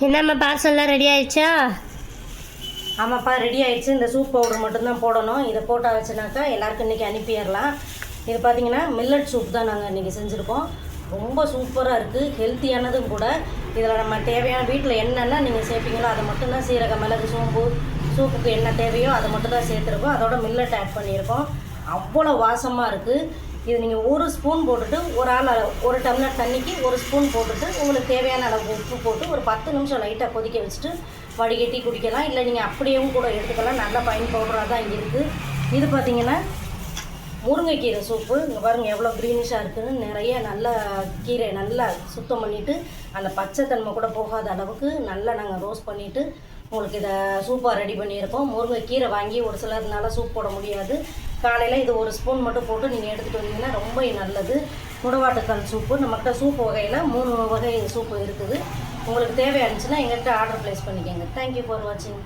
என்னம்மா பார்சல்லாம் ரெடி ஆயிடுச்சா? ஆமாப்பா, ரெடி ஆயிடுச்சு. இந்த சூப் பவுடர் மட்டும்தான் போடணும். இதை போட்டால் வச்சுனாக்கா எல்லாருக்கும் இன்றைக்கி அனுப்பிடலாம். இது பார்த்திங்கன்னா மில்லட் சூப் தான் நாங்கள் இன்றைக்கி செஞ்சுருக்கோம். ரொம்ப சூப்பராக இருக்குது, ஹெல்த்தியானதும் கூட. இதில் நம்ம தேவையான வீட்டில் என்னென்ன நீங்கள் சேர்ப்பீங்களோ அதை மட்டும்தான், சீரக, மிளகு, சோம்பு, சூப்புக்கு என்ன தேவையோ அதை மட்டும் தான் சேர்த்துருக்கோம். அதோட மில்லட் ஆட் பண்ணியிருக்கோம். அவ்வளோ வாசமாக இருக்குது. இது நீங்கள் ஒரு ஸ்பூன் போட்டுட்டு, ஒரு டம்ளர் தண்ணிக்கு ஒரு ஸ்பூன் போட்டுட்டு, உங்களுக்கு தேவையான அளவு உப்பு போட்டு ஒரு 10 நிமிஷம் லைட்டாக கொதிக்க வச்சுட்டு வடிகட்டி குடிக்கலாம். இல்லை நீங்கள் அப்படியும் கூட எடுத்துக்கலாம். நல்ல ஃபைன் பவுடராக தான் இங்கே இருக்குது. இது பார்த்திங்கன்னா முருங்கைக்கீரை சூப்பு. இங்கே பாருங்கள் எவ்வளோ க்ரீனிஷாக இருக்குதுன்னு. நிறைய நல்ல கீரை நல்லா சுத்தம் பண்ணிவிட்டு அந்த பச்சைத்தன்மை கூட போகாத அளவுக்கு நல்லா நாங்கள் ரோஸ்ட் பண்ணிவிட்டு உங்களுக்கு இதை சூப்பாக ரெடி பண்ணியிருக்கோம். முருங்கைக்கீரை வாங்கி ஒரு சிலர்னால சூப் போட முடியாது. காலையில் இது ஒரு ஸ்பூன் மட்டும் போட்டு நீங்கள் எடுத்துகிட்டு வந்தீங்கன்னா ரொம்ப நல்லது. முடவாட்டுக்கால் சூப்பு. நம்மகிட்ட சூப்பு வகையில் 3 வகை சூப்பு இருக்குது. உங்களுக்கு தேவையானுச்சுன்னா எங்கள்கிட்ட ஆர்டர் ப்ளேஸ் பண்ணிக்கோங்க. தேங்க்யூ ஃபார் வாட்சிங்.